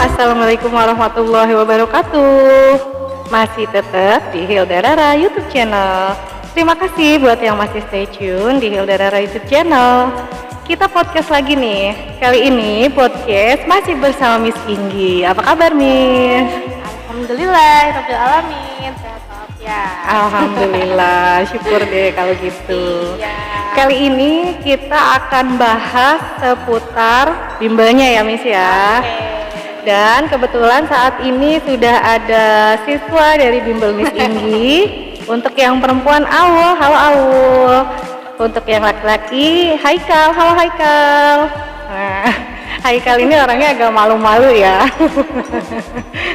Assalamualaikum warahmatullahi wabarakatuh. Masih tetap di Hilda Rara YouTube channel. Terima kasih buat yang masih stay tune di Hilda Rara YouTube channel. Kita podcast lagi nih. Kali ini podcast masih bersama Miss Inggi. Apa kabar, Miss? Alhamdulillah, rabbil alamin, sehat walafiat. Alhamdulillah, syukur deh kalau gitu. Iya. Kali ini kita akan bahas seputar bimbelnya ya, Miss ya. Dan kebetulan saat ini sudah ada siswa dari bimbel Miss Inggi. Untuk yang perempuan Aul, halo Aul. Untuk yang laki-laki Haikal, halo Haikal. Nah, Haikal ini orangnya agak malu-malu ya.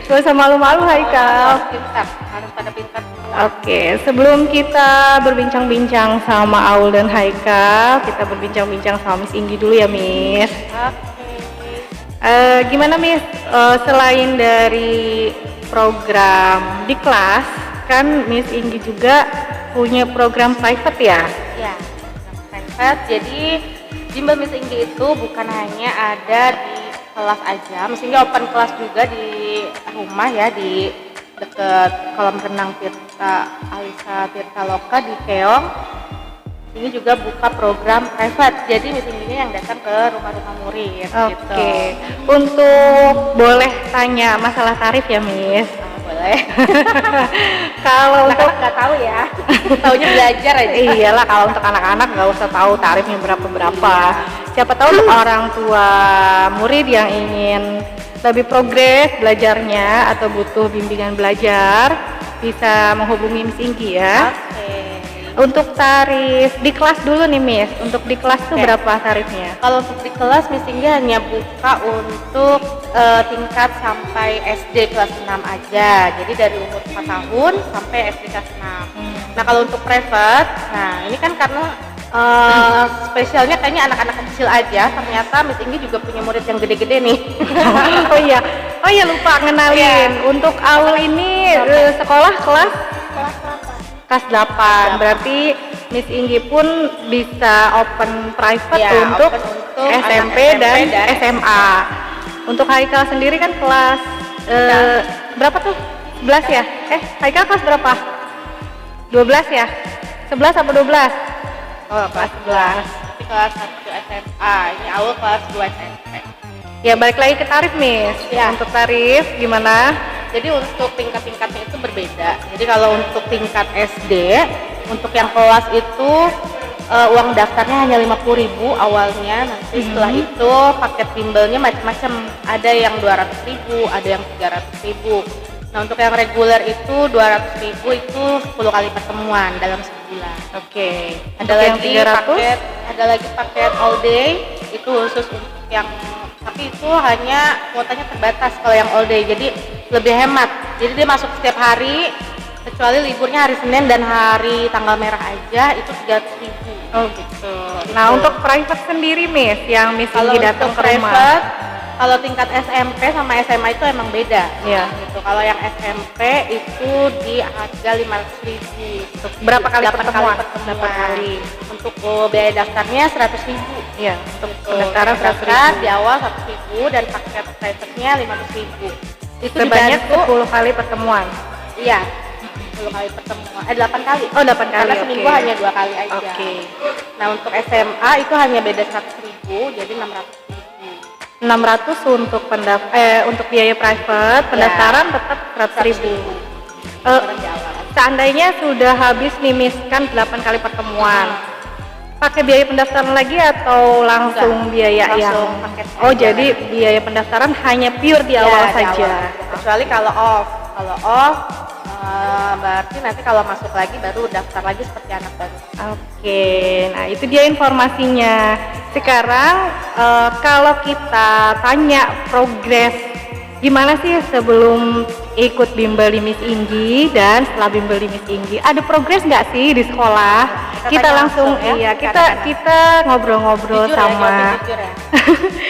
Gak usah malu-malu Haikal. Pintar, harus pada pintar. Oke, sebelum kita berbincang-bincang sama Aul dan Haikal, kita berbincang-bincang sama Miss Inggi dulu ya, Miss. Gimana Miss, selain dari program di kelas, kan Miss Inggi juga punya program private ya? Ya, private. Jadi bimbel Miss Inggi itu bukan hanya ada di kelas aja, Miss Inggi open kelas juga di rumah ya, di dekat kolam renang Tirta Alisa Tirta Loka di Keong. Ini juga buka program private, jadi Miss Inggi yang datang ke rumah-rumah murid. Oke. Gitu. Untuk boleh tanya masalah tarif ya, Miss? Boleh. Kalau untuk Nggak tahu ya, taunya belajar aja. iyalah, kalau untuk anak-anak nggak usah tahu tarifnya berapa. Siapa tahu untuk orang tua murid yang ingin lebih progres belajarnya atau butuh bimbingan belajar, bisa menghubungi Miss Inggi ya. Oke. Untuk tarif di kelas dulu nih, Miss. Untuk di kelas tuh Oke. berapa tarifnya? Kalau untuk di kelas Miss Inggi hanya buka untuk tingkat sampai SD kelas 6 aja. Jadi dari umur 4 tahun sampai SD kelas 6. Nah, kalau untuk private, nah ini kan karena spesialnya kayaknya anak-anak kecil aja. Ternyata Miss Inggi juga punya murid yang gede-gede nih. Oh iya lupa ngenalin. Untuk Aul ini sekolah kelas 8. Berarti Miss Inggi pun bisa open private Ya, untuk open untuk SMP anak dan SMP dan SMA. Untuk Haikal sendiri kan kelas berapa tuh? 11 ya? Haikal kelas berapa? 12 ya? 11 apa 12? Oh, kelas 11. Nanti kelas 1 SMA, ini awal kelas 2 SMP. Ya, balik lagi ke tarif, Miss. Ya. Untuk tarif gimana? Jadi untuk tingkat-tingkatnya itu berbeda. Jadi kalau untuk tingkat SD, untuk yang kelas itu uang daftarnya hanya 50.000 awalnya. Nanti setelah itu paket bimbelnya macam-macam. Ada yang 200.000, ada yang 300.000. Nah, untuk yang reguler itu 200.000 itu 10 kali pertemuan dalam sebulan. Oke. Ada lagi paket all day, itu khusus untuk yang, tapi itu hanya kuotanya terbatas kalau yang all day, jadi lebih hemat. Jadi dia masuk setiap hari kecuali liburnya hari Senin dan hari tanggal merah aja, itu 300.000. Oh gitu. Nah, untuk private sendiri, Miss, yang Miss Kalau Inggi datang untuk ke rumah. private, kalau tingkat SMP sama SMA itu emang beda. Iya. Gitu. Kalau yang SMP itu di harga 500.000. Untuk berapa kali 8 pertemuan? kali pertemuan. 8 kali. Untuk biaya daftarnya 100.000. Iya, untuk Untuk pendaftaran daftar 100.000. di awal 100.000 dan paket private-nya 500.000. Itu Sebanyak dibantu, 10 kali pertemuan. iya, 10 kali pertemuan. 8 kali. Oh, 8 kali. Karena seminggu oke. hanya 2 kali aja. Oke. Nah, untuk SMA itu hanya beda 100.000, jadi 600.000. 600 untuk untuk biaya private, pendaftaran tetap 100.000. Di awal. Seandainya sudah habis nih, Miss, kan 8 kali pertemuan. Pakai biaya pendaftaran lagi atau langsung biaya langsung yang paket Oh, aja. jadi biaya pendaftaran hanya pure di Ya, awal di saja. awal. Kecuali kalau off. Kalau off berarti nanti kalau masuk lagi baru daftar lagi seperti anak baru. Oke, nah itu dia informasinya. Sekarang kalau kita tanya progres gimana sih sebelum ikut bimbel di Miss Inggi dan setelah bimbel di Miss Inggi, ada progres nggak sih di sekolah? Kita tanya langsung langsung ya, kita ngobrol-ngobrol Jujur sama ya, jujur ya.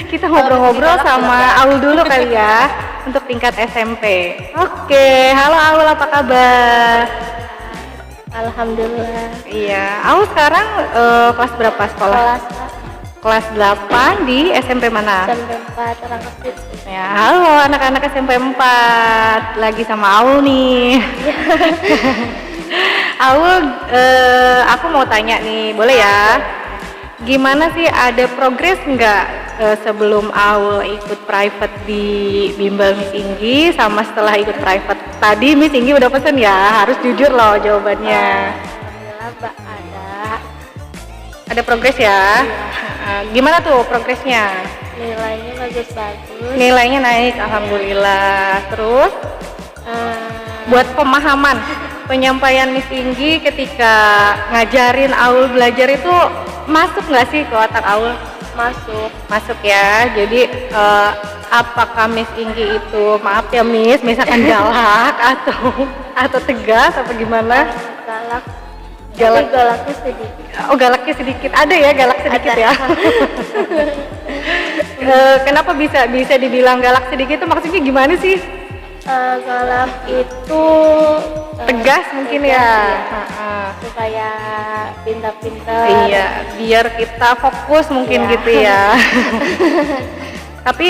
kita ngobrol-ngobrol Kalau sama Aul dulu kali ya untuk tingkat SMP. Oke, halo Aul, apa kabar? Alhamdulillah. Iya, Aul sekarang kelas berapa sekolah? Kelas Kelas 8 di SMP mana? SMP 4 Rangkasbitung. Ya, halo anak-anak SMP 4. Lagi sama Aul nih. Aul, aku mau tanya nih, boleh ya? Gimana sih, ada progres nggak sebelum Aul ikut private di bimbel Miss Inggi sama setelah ikut private? Tadi Miss Inggi udah pesen ya, harus jujur loh jawabannya. Alhamdulillah ada. Ada progres ya? Gimana tuh progresnya? Nilainya bagus-bagus. Nilainya naik, alhamdulillah. Terus Eh, buat pemahaman penyampaian Miss Inggi ketika ngajarin Aul belajar itu masuk nggak sih ke otak Aul? masuk. Masuk ya. Jadi apakah Miss Inggi itu, maaf ya Miss, misalkan galak atau tegas apa gimana? Galak. Galak. Tapi galaknya sedikit. Oh, galaknya sedikit. Ada ya galak sedikit Ada. ya. Kenapa bisa dibilang galak sedikit itu maksudnya gimana sih? Galak itu Tegas mungkin tegas, ya. iya. Supaya pintar-pintar. Iya, biar kita fokus mungkin Iya. gitu ya. Tapi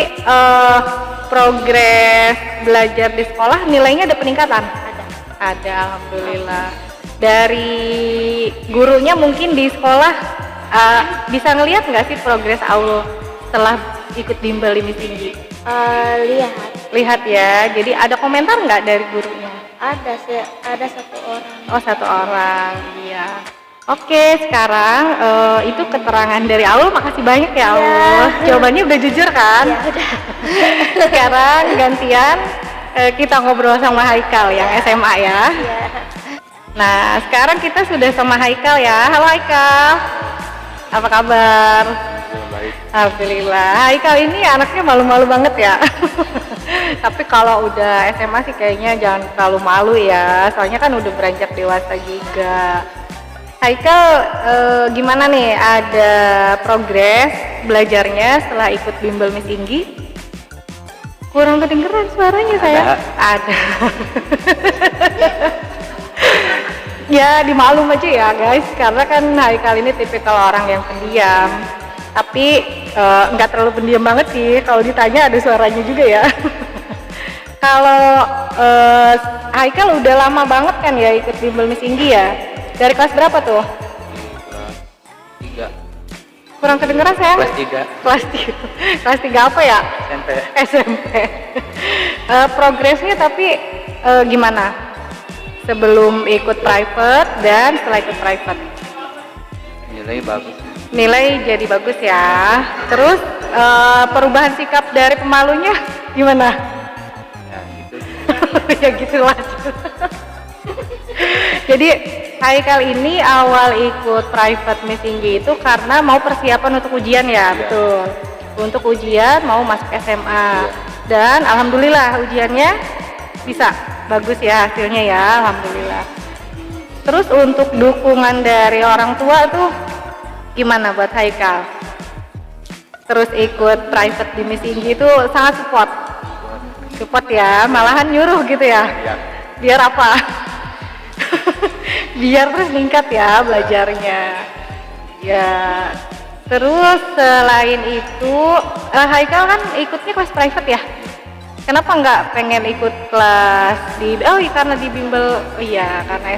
progres belajar di sekolah nilainya ada peningkatan? Ada. Ada, alhamdulillah. Dari gurunya mungkin di sekolah bisa ngelihat nggak sih progres Aul setelah ikut bimbel ini tinggi? Lihat ya. Jadi ada komentar nggak dari gurunya? Ada satu orang. Oh, satu orang, iya. Oke, sekarang itu keterangan dari Aul. Makasih banyak ya Aul. Iya. Jawabannya udah jujur kan? Ya udah. Sekarang gantian kita ngobrol sama Haikal yang SMA ya. Iya. Nah, sekarang kita sudah sama Haikal ya. Halo Haikal. Apa kabar? Baik. Alhamdulillah. Haikal ini anaknya malu-malu banget ya. Tapi kalau udah SMA sih kayaknya jangan terlalu malu ya. Soalnya kan udah beranjak dewasa juga. Haikal gimana nih? Ada progres belajarnya setelah ikut bimbel Miss Inggi? Kurang kedengeran suaranya saya. Ada. Ya dimaklum aja ya guys, karena kan Haikal ini tipikal orang yang pendiam. Tapi nggak terlalu pendiam banget sih. Kalau ditanya ada suaranya juga ya. Kalau Haikal udah lama banget kan ya ikut bimbel Miss Inggi ya? Dari kelas berapa tuh? Kelas 3. Kurang kedengeran saya? Kelas 3 Kelas 3. Kelas 3 apa ya? SMP. SMP. Progresnya tapi gimana? Sebelum ikut private dan setelah ikut private? Nilai bagus. Nilai jadi bagus ya. Terus perubahan sikap dari pemalunya gimana? Ya gitu. Ya gitu lah. Jadi Haikal ini awal ikut private Miss Inggi itu karena mau persiapan untuk ujian ya, betul. Untuk ujian mau masuk SMA. Dan alhamdulillah ujiannya bisa bagus ya hasilnya ya, alhamdulillah. Terus untuk dukungan dari orang tua tuh gimana buat Haikal? Terus ikut private di Miss Inggi itu sangat support ya, malahan nyuruh gitu ya. Ya. Biar apa? Biar terus meningkat ya belajarnya. Ya. Terus selain itu Haikal kan ikutnya kelas private ya? Kenapa nggak pengen ikut kelas di karena di bimbel, karena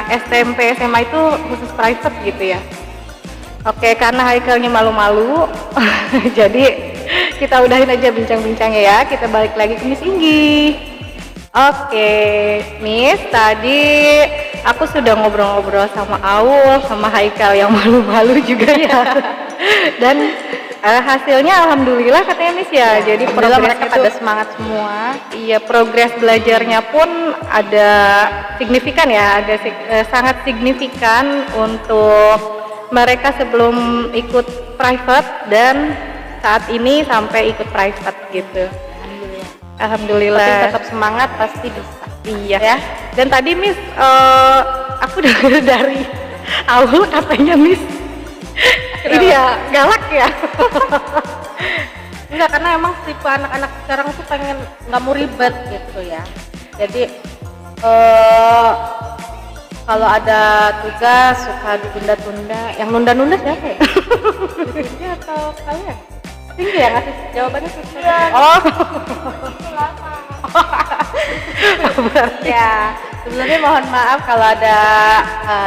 SMP SMA itu khusus private gitu ya. Oke, karena Haikalnya malu-malu, jadi kita udahin aja bincang-bincangnya ya. Kita balik lagi ke Miss Inggi. Oke, Miss, tadi aku sudah ngobrol-ngobrol sama Aul, sama Haikal yang malu-malu juga ya. Dan hasilnya alhamdulillah katanya Miss ya. Jadi Alhamdulillah progres mereka itu pada semangat semua. Iya, progres belajarnya pun ada signifikan ya, ada sangat signifikan untuk mereka sebelum ikut private dan saat ini sampai ikut private gitu. Alhamdulillah. Tapi tetap semangat, pasti bisa. Iya. Ya. Dan tadi Miss, aku dengar dari Aul katanya Miss, ini ya galak ya. Enggak, karena emang tipe anak-anak sekarang tuh pengen nggak mau ribet gitu ya. Jadi kalau ada tugas suka ditunda-tunda. Yang nunda-nunda siapa ya? Tinggi atau kalian? Tinggi ya ngasih jawabannya susah. Oh. Ya, sebenarnya mohon maaf kalau ada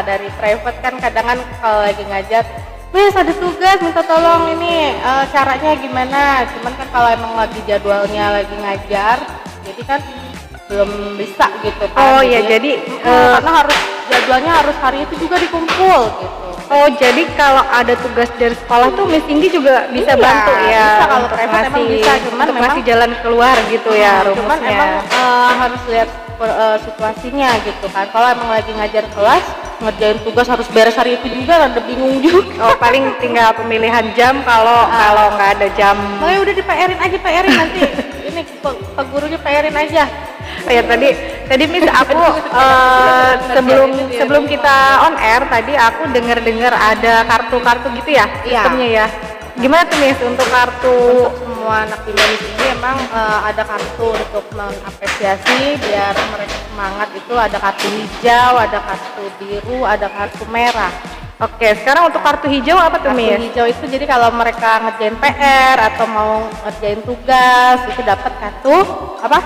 dari private kan kadang kan kalau lagi ngajar, Miss ada tugas minta tolong ini caranya gimana. Cuman kan kalau emang lagi jadwalnya lagi ngajar, jadi kan belum bisa gitu kan. Oh iya, jadi karena harus jadwalnya harus hari itu juga dikumpul gitu. oh jadi kalau ada tugas dari sekolah tuh Miss Indi juga bisa Iya, bantu ya. bisa kalau untuk private emang bisa, cuman untuk memang ngasih jalan keluar gitu ya cuman rumusnya. emang harus lihat situasinya gitu kan. Kalau emang lagi ngajar kelas ngerjain tugas harus beres hari itu juga rada bingung juga. Oh paling tinggal pemilihan jam kalau nggak ada jam. Makanya udah PR-in nanti ini Pak gurunya PR-in aja. Oh ya tadi Miss aku sebelum kita on air tadi aku dengar ada kartu-kartu gitu ya Iya. sistemnya ya. Gimana tuh Miss untuk kartu? Untuk semua anak bimbel ini emang ada kartu untuk mengapresiasi biar mereka semangat. Itu ada kartu hijau, ada kartu biru, ada kartu merah. Oke, sekarang untuk kartu hijau apa tuh Kartu Miss? hijau itu jadi kalau mereka ngerjain PR atau mau ngerjain tugas itu dapat kartu apa?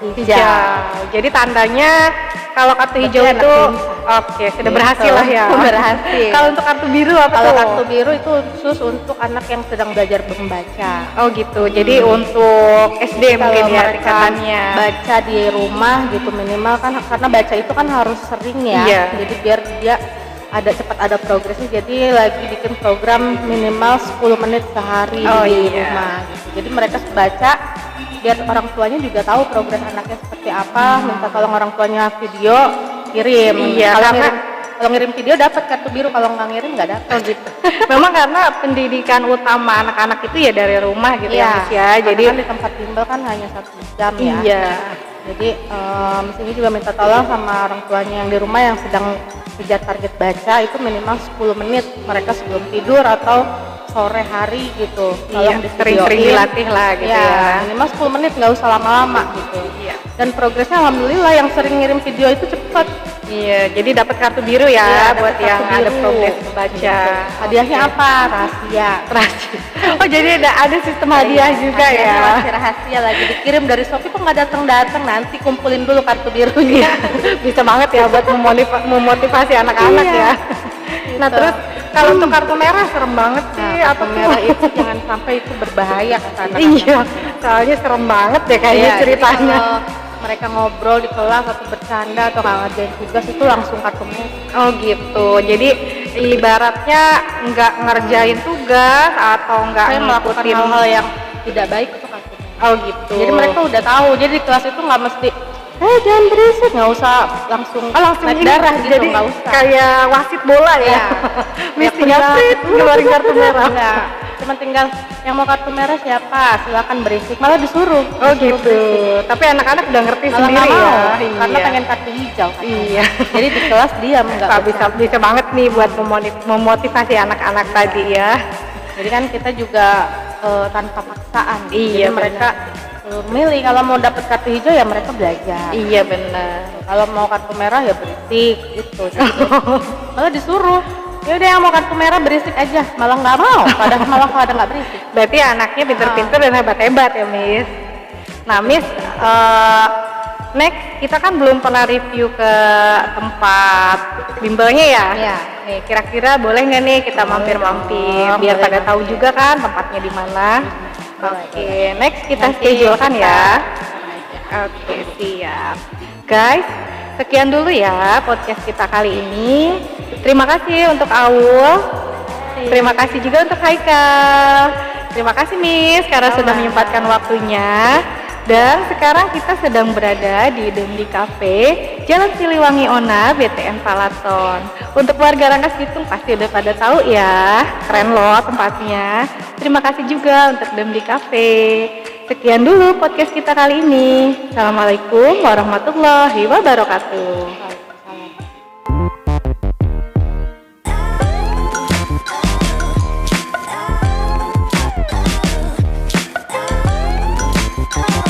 Hijau. Jadi tandanya kalau kartu hijau Berarti itu anak pintar. oke sudah Gitu. berhasil lah ya. Berhasil. Kalau untuk kartu biru apa Kalau tuh? kartu biru itu khusus untuk anak yang sedang belajar membaca. Oh gitu. Jadi untuk SD mungkin Kalau ya mereka tingkatannya. baca di rumah gitu minimal kan karena baca itu kan harus sering ya. Iya. Jadi biar dia cepat ada progresnya. Jadi lagi bikin program minimal 10 menit sehari Oh, di iya. rumah gitu. Jadi mereka baca biar orang tuanya juga tahu progres anaknya seperti apa. Minta tolong orang tuanya video kirim. Iya, Kalau ngirim video dapat kartu biru, kalau nggak ngirim nggak dapat. Oh gitu. Memang karena pendidikan utama anak-anak itu ya dari rumah gitu ya Miss ya. karena Jadi kan di tempat bimbel kan hanya 1 jam ya. iya. Jadi Miss ini juga minta tolong sama orang tuanya yang di rumah yang sedang kejar target baca itu minimal 10 menit mereka sebelum tidur atau sore hari gitu. Iya, Tolong sering-sering divideoin. dilatih lah gitu ya. Minimal 10 menit nggak usah lama-lama gitu. Iya. Dan progresnya alhamdulillah yang sering ngirim video itu cepat. Iya, jadi dapat kartu biru ya Iya, buat dapat yang kartu ada biru. progres membaca. Hadiahnya apa? Rahasia. Rahasia. Oh jadi ada sistem hadiah juga ya. Hadiahnya masih rahasia lagi dikirim dari Shopee kok nggak datang nanti kumpulin dulu kartu birunya. Bisa banget ya buat memotivasi anak-anak Iya. ya. Nah Gitu. terus kalau untuk kartu merah serem banget sih. Nah, Apa kartu merah itu jangan sampai itu berbahaya kata anak-anak. Iya, soalnya serem banget ya kayaknya Iya, jadi ceritanya. kalau mereka ngobrol di kelas atau bercanda atau nggak ngerjain tugas itu langsung kartu merah. Oh gitu. Jadi ibaratnya nggak ngerjain tugas atau nggak Saya melakukan ngikutin. hal-hal yang tidak baik itu kartu merah. Oh gitu. Jadi mereka udah tahu. Jadi di kelas itu nggak mesti jangan berisik, nggak usah langsung langsung naik ini, darah gitu, jadi nggak usah. kayak wasit bola ya. Iya. Miss Ya, tinggal tinggal sit, ngeluarin kartu merah. Enggak, cuma tinggal yang mau kartu merah siapa, silakan berisik, malah disuruh. Oh gitu. Tapi anak-anak udah ngerti Malah sendiri nggak ya. mau, karena Iya. pengen kartu hijau kan. Iya. Jadi di kelas diam nggak Pak, bisa banget nih buat memotivasi anak-anak tadi ya. Jadi kan kita juga tanpa paksaan. Iya, Jadi mereka milih kalau mau dapat kartu hijau ya mereka belajar. Iya benar. Kalau mau kartu merah ya berisik gitu. Malah disuruh. Ya udah yang mau kartu merah berisik aja, malah nggak mau. Padahal malah pada nggak berisik. Berarti anaknya pinter-pinter dan hebat-hebat ya Miss. Nah Miss, next kita kan belum pernah review ke tempat bimbelnya ya. Iya. Nih kira-kira boleh nggak nih kita mampir-mampir biar boleh. pada tahu juga kan tempatnya di mana. Oke, next kita Nanti schedulekan kita- ya. Oke, siap. Guys, sekian dulu ya podcast kita kali ini. Terima kasih untuk Aul. Terima kasih juga untuk Haikal. Terima kasih Miss karena sudah menyempatkan waktunya. Dan sekarang kita sedang berada di Demdi Cafe, Jalan Siliwangi Ona, BTN Palaton. Untuk warga Rangkas Bitung pasti udah pada tahu ya, keren loh tempatnya. Terima kasih juga untuk Demdi Cafe. Sekian dulu podcast kita kali ini. Assalamualaikum warahmatullahi wabarakatuh. Oh